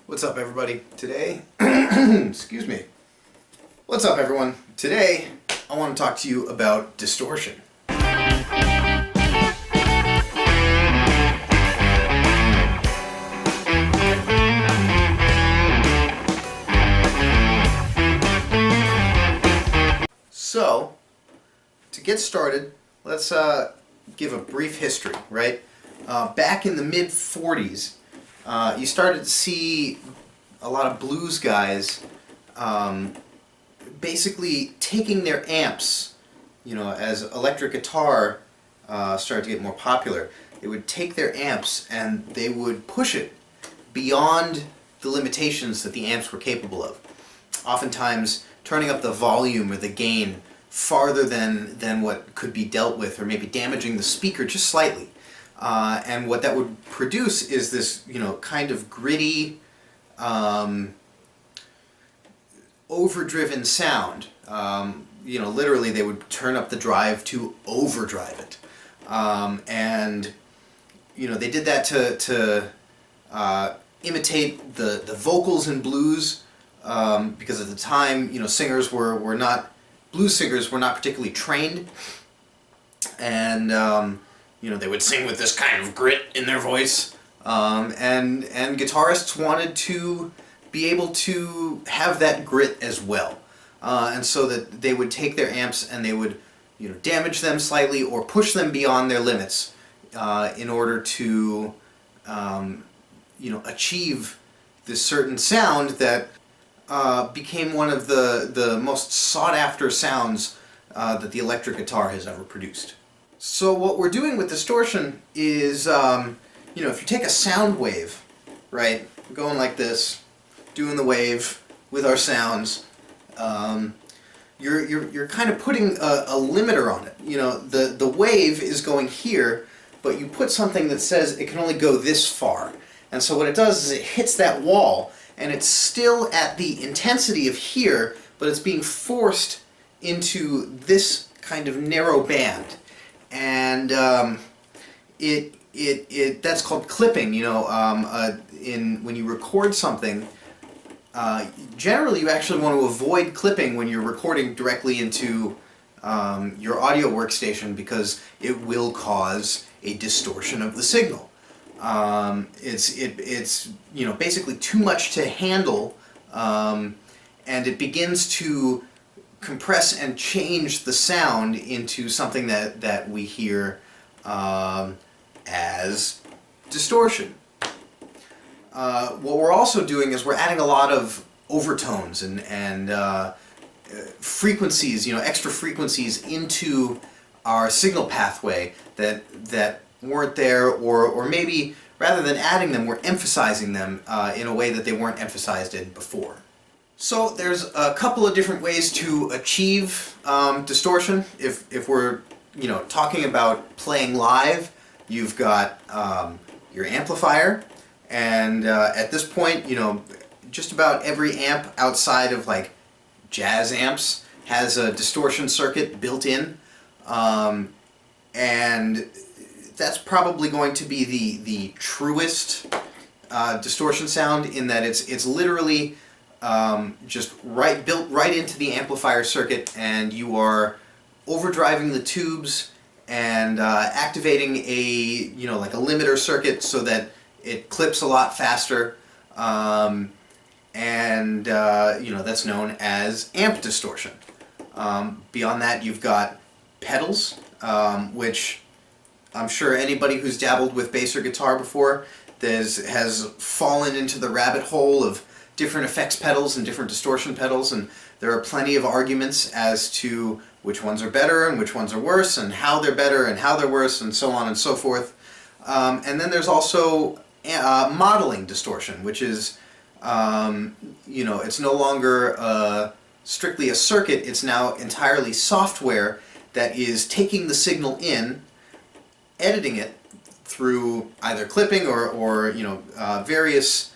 What's up, everybody? Today, excuse me. What's up, everyone? Today, I want to talk to you about distortion. So, to get started, let's give a brief history, right? Back in the mid-40s, you started to see a lot of blues guys basically taking their amps, as electric guitar started to get more popular. They would take their amps and they would push it beyond the limitations that the amps were capable of. Oftentimes turning up the volume or the gain farther than what could be dealt with, or maybe damaging the speaker just slightly. And what that would produce is this, kind of gritty, overdriven sound. Literally they would turn up the drive to overdrive it. And they did that to imitate the vocals in blues, because at the time, blues singers were not particularly trained, and they would sing with this kind of grit in their voice, and guitarists wanted to be able to have that grit as well, and so that they would take their amps and they would damage them slightly or push them beyond their limits in order to achieve this certain sound that became one of the most sought-after sounds that the electric guitar has ever produced. So what we're doing with distortion is, if you take a sound wave, right, going like this, doing the wave with our sounds, you're kind of putting a limiter on it. The wave is going here, but you put something that says it can only go this far. And so what it does is it hits that wall, and it's still at the intensity of here, but it's being forced into this kind of narrow band. And that's called clipping. When you record something, generally you actually want to avoid clipping when you're recording directly into your audio workstation, because it will cause a distortion of the signal. It's basically too much to handle, and it begins to compress and change the sound into something that we hear as distortion. What we're also doing is we're adding a lot of overtones and frequencies, extra frequencies into our signal pathway that weren't there, or maybe rather than adding them, we're emphasizing them in a way that they weren't emphasized in before. So there's a couple of different ways to achieve distortion. If we're talking about playing live, you've got your amplifier, and at this point, just about every amp outside of like jazz amps has a distortion circuit built in, and that's probably going to be the truest distortion sound, in that it's literally just built right into the amplifier circuit, and you are overdriving the tubes and activating a like a limiter circuit so that it clips a lot faster, and that's known as amp distortion. Beyond that, you've got pedals, which I'm sure anybody who's dabbled with bass or guitar before has fallen into the rabbit hole of different effects pedals and different distortion pedals, and there are plenty of arguments as to which ones are better and which ones are worse, and how they're better and how they're worse, and so on and so forth. And then there's also modeling distortion, which is, it's no longer strictly a circuit, it's now entirely software that is taking the signal in, editing it through either clipping or various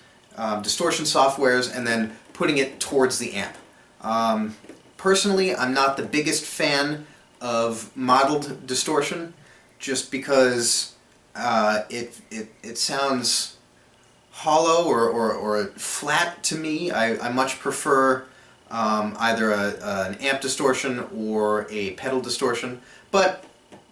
distortion softwares, and then putting it towards the amp. Personally, I'm not the biggest fan of modeled distortion, just because it sounds hollow or flat to me. I much prefer either an amp distortion or a pedal distortion, but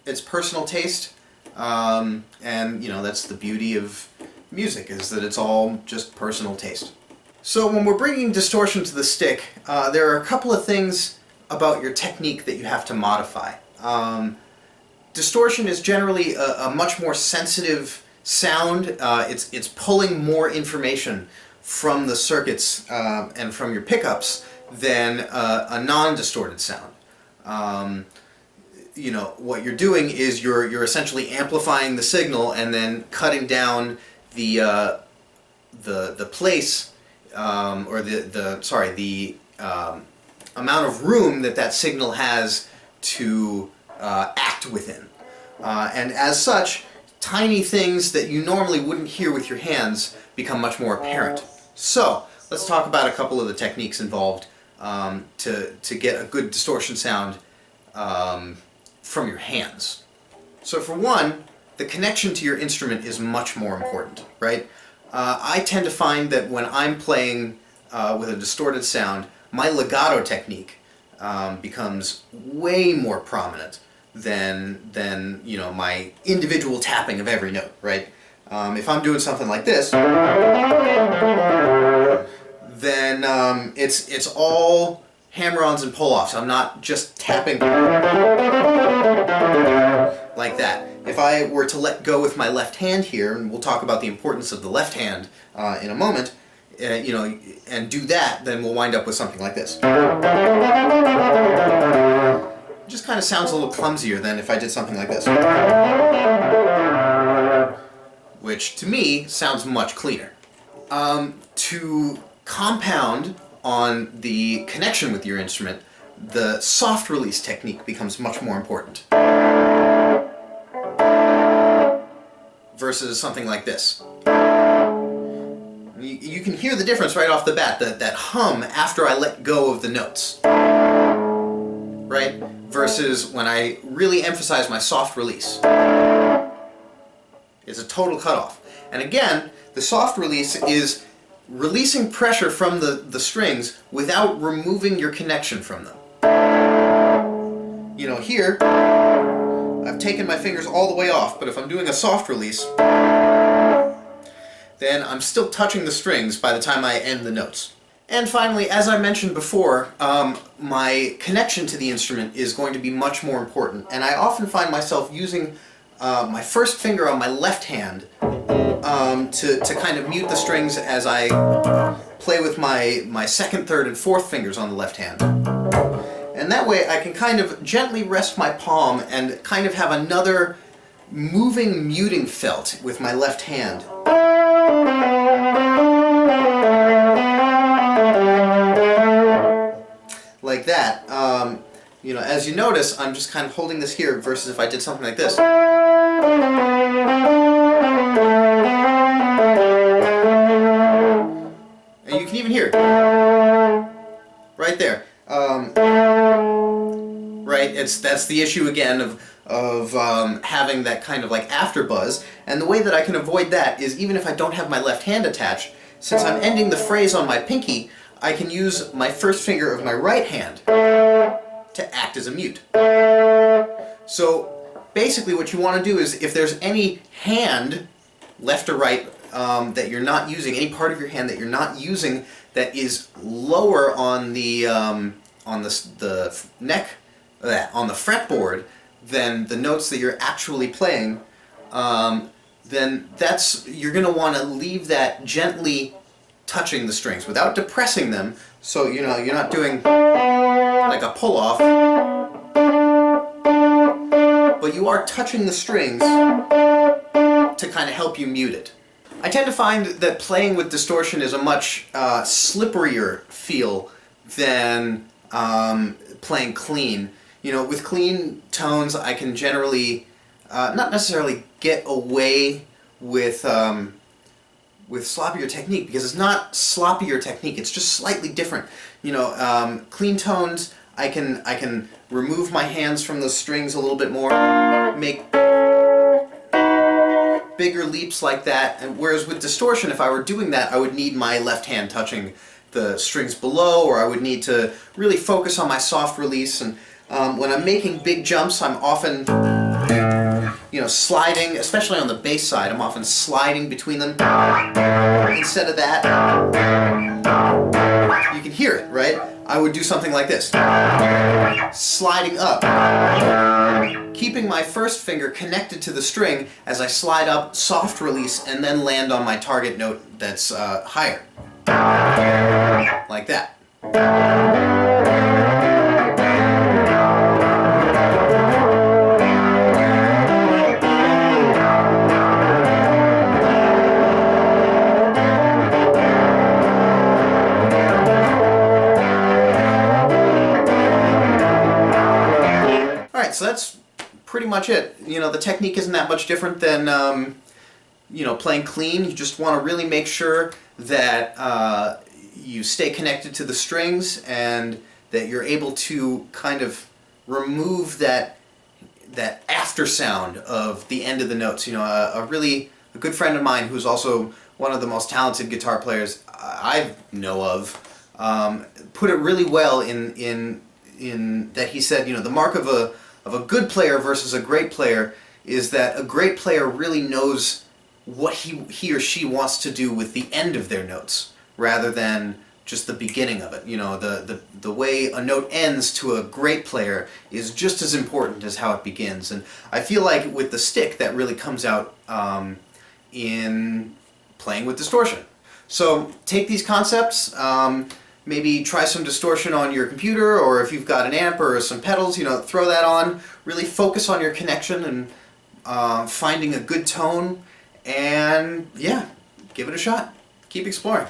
it's personal taste, and you know, that's the beauty of music, is that it's all just personal taste. So when we're bringing distortion to the stick, there are a couple of things about your technique that you have to modify. Distortion is generally a much more sensitive sound. It's pulling more information from the circuits and from your pickups than a non-distorted sound. You know, what you're doing is you're essentially amplifying the signal and then cutting down the place or the amount of room that signal has to act within. And as such, tiny things that you normally wouldn't hear with your hands become much more apparent. So let's talk about a couple of the techniques involved to get a good distortion sound from your hands. So for one, the connection to your instrument is much more important, right? I tend to find that when I'm playing with a distorted sound, my legato technique becomes way more prominent than you know, my individual tapping of every note, right? If I'm doing something like this, then it's all hammer-ons and pull-offs. I'm not just tapping like that. If I were to let go with my left hand here, and we'll talk about the importance of the left hand in a moment, you know, and do that, then we'll wind up with something like this. It just kind of sounds a little clumsier than if I did something like this, which to me sounds much cleaner. To compound on the connection with your instrument, the soft release technique becomes much more important versus something like this. You can hear the difference right off the bat, that hum after I let go of the notes, right? Versus when I really emphasize my soft release. It's a total cutoff. And again, the soft release is releasing pressure from the strings without removing your connection from them. You know, here, I've taken my fingers all the way off, but if I'm doing a soft release, then I'm still touching the strings by the time I end the notes. And finally, as I mentioned before, my connection to the instrument is going to be much more important, and I often find myself using my first finger on my left hand to kind of mute the strings as I play with my second, third, and fourth fingers on the left hand. And that way I can kind of gently rest my palm and kind of have another moving muting felt with my left hand. Like that. You know, as you notice, I'm just kind of holding this here versus if I did something like this. And you can even hear it right there. Right, that's the issue again of having that kind of like after buzz. And the way that I can avoid that is, even if I don't have my left hand attached, since I'm ending the phrase on my pinky, I can use my first finger of my right hand to act as a mute. So basically what you want to do is, if there's any hand, left or right, that you're not using, any part of your hand that you're not using that is lower on the neck, on the fretboard, than the notes that you're actually playing, then you're going to want to leave that gently touching the strings without depressing them. So you know, you're not doing like a pull-off, but you are touching the strings to kind of help you mute it. I tend to find that playing with distortion is a much slipperier feel than playing clean. You know, with clean tones, I can generally not necessarily get away with sloppier technique, because it's not sloppier technique, it's just slightly different. You know, clean tones, I can remove my hands from the strings a little bit more, make bigger leaps like that, and whereas with distortion, if I were doing that, I would need my left hand touching the strings below, or I would need to really focus on my soft release. And when I'm making big jumps, I'm often, sliding, especially on the bass side, I'm often sliding between them. Instead of that, you can hear it, right? I would do something like this. Sliding up. Keeping my first finger connected to the string as I slide up, soft release, and then land on my target note that's higher. Like that. Alright, so that's pretty much it. The technique isn't that much different than playing clean. You just want to really make sure that you stay connected to the strings and that you're able to kind of remove that after sound of the end of the notes. A good friend of mine who's also one of the most talented guitar players I know of put it really well in that he said, the mark of a good player versus a great player is that a great player really knows what he or she wants to do with the end of their notes, rather than just the beginning of it. The way a note ends to a great player is just as important as how it begins. And I feel like with the stick, that really comes out in playing with distortion. So take these concepts, maybe try some distortion on your computer, or if you've got an amp or some pedals, throw that on. Really focus on your connection and finding a good tone, and yeah, give it a shot. Keep exploring.